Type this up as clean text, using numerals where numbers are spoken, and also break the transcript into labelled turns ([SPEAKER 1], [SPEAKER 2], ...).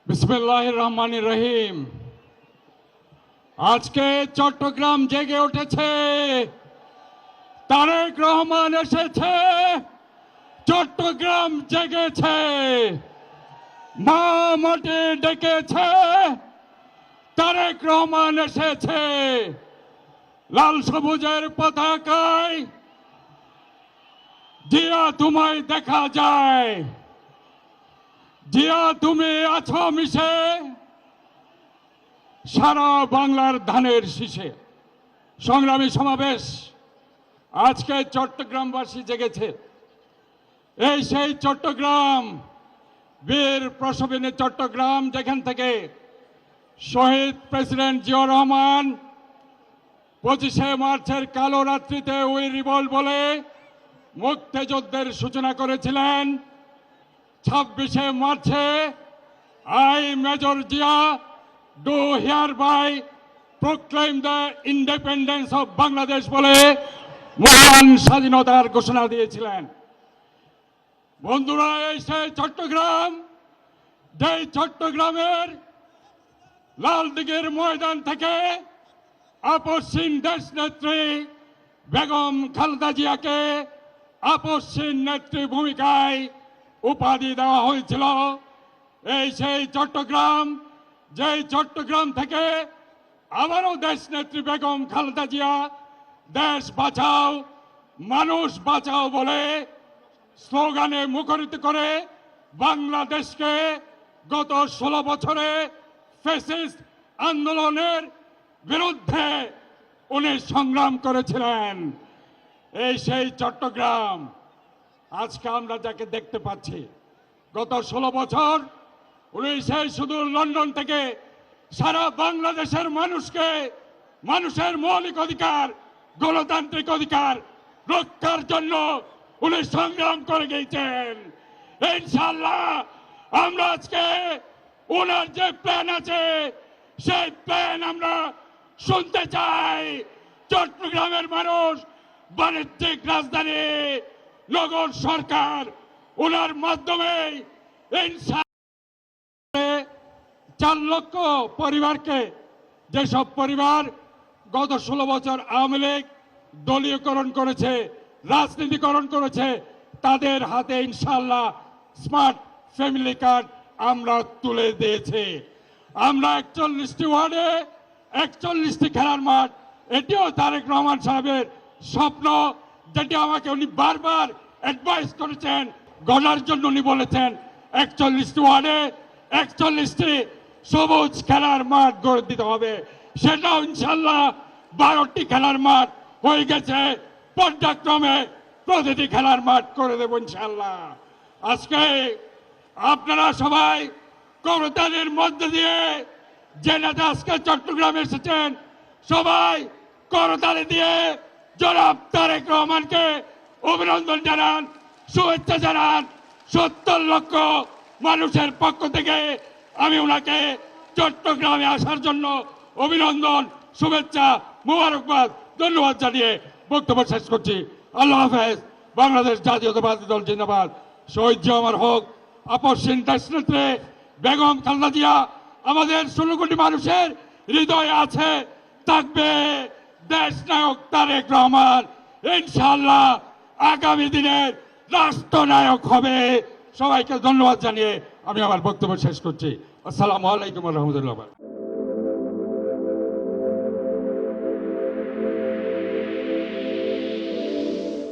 [SPEAKER 1] বিসমিল্লাহির রহমানির রহিম। আজকে চট্টগ্রাম জেগে উঠেছে, তারেক রহমান এসেছে, চট্টগ্রাম জেগেছে, মা মাটি ডেকেছে, তারেক রহমান এসেছে। লাল সবুজের পতাকায় জিয়া তোমায় দেখা যায়, জিয়া তুমি আছো মিশে সারা বাংলার ধানের শীষে। সংগ্রামী সমাবেশ, আজকে চট্টগ্রামবাসী জেগেছে। এই সেই চট্টগ্রাম, বীর প্রসবিনী চট্টগ্রাম, যেখান থেকে শহীদ প্রেসিডেন্ট জিয়াউর রহমান 25শে মার্চের কালো রাত্রিতে উই রিভল্ট বলে মুক্তিযুদ্ধের সূচনা করেছিলেন। 26শে মার্চে I, Major Jia, do hereby proclaim the independence of Bangladesh বলে মহান স্বাধীনতার ঘোষণা দিয়েছিলেন। বন্ধুরা, এই সেই চট্টগ্রাম, যেই চট্টগ্রামের লালদিঘির ময়দান থেকে আপসহীন দেশনেত্রী বেগম খালেদা জিয়াকে আপসহীন নেত্রী ভূমিকায় উপাধি দেওয়া হয়েছিল। এই সেই চট্টগ্রাম, যেই চট্টগ্রাম থেকে আবারও দেশনেত্রী বেগম খালেদা জিয়া দেশ বাঁচাও মানুষ বাঁচাও বলে স্লোগানে মুখরিত করে বাংলাদেশকে গত 16 বছরে ফ্যাসিস্ট আন্দোলনের বিরুদ্ধে উনি সংগ্রাম করেছিলেন। এই সেই চট্টগ্রাম, আজকে আমরা যাকে দেখতে পাচ্ছি, গত 16 বছর উনি সেই শুধু লন্ডন থেকে সারা বাংলাদেশের মানুষকে মানুষের মৌলিক অধিকার, গণতান্ত্রিক অধিকার রক্ষার জন্য উনি সংগ্রাম করে গিয়েছেন। ইনশাআল্লাহ আমরা আজকে ওনার যে প্ল্যান আছে সেই প্ল্যান আমরা শুনতে চাই। চট্টগ্রামের মানুষ বাণিজ্যিক রাজধানী, নগর সরকার, ওনার মাধ্যমে 4 লক্ষ পরিবারকে, যেসব পরিবার গত 16 বছর আওয়ামী লীগ দলীয়করণ করেছে, রাজনীতিকরণ করেছে, তাদের হাতে ইনশাআল্লাহ স্মার্ট ফ্যামিলি কার্ড আমরা তুলে দিয়েছি। আমরা 41টি ওয়ার্ডে 41টি খেলার মাঠ, এটিও তারেক রহমান সাহেবের স্বপ্ন, যেটি আমাকে উনি বারবার অ্যাডভাইস করেছেন, গড়ার জন্য উনি বলেছেন 41টি ওয়ার্ডে 41টি সবুজ খেলার মাঠ গড়ে দিতে হবে। সেটাও ইনশাল্লাহ 12টি খেলার মাঠ হয়ে গেছে, পর্যায়ক্রমে প্রতিটি খেলার মাঠ করে দেব ইনশাল্লাহ। আজকে আপনারা সবাই করতালির মধ্যে দিয়ে, যে নেতা আজকে চট্টগ্রামে এসেছেন, সবাই করতালি দিয়ে জনাব তারেক রহমানকে অভিনন্দন জানান, শুভেচ্ছা জানান। 70 লক্ষ মানুষের পক্ষ থেকে আমি ওনাকে চট্টগ্রামে আসার জন্য অভিনন্দন, শুভেচ্ছা, মোবারকবাদ, ধন্যবাদ জানিয়ে বক্তব্য শেষ করছি। আল্লাহ হাফেজ। বাংলাদেশ জাতীয়তাবাদী দল জিন্দাবাদ। শহীদ জিয়া অমর হোক। আপসহীন দেশনেত্রী বেগম খালেদা জিয়া আমাদের 16 কোটি মানুষের হৃদয়ে আছে, থাকবে। দেশ নায়ক তারেক রহমান ইনশাআল্লাহ আগামী দিনের রাষ্ট্রনায়ক হবে। সবাইকে ধন্যবাদ জানিয়ে আমি আমার বক্তব্য শেষ করছি। আসসালামু আলাইকুম ওয়া রাহমাতুল্লাহ।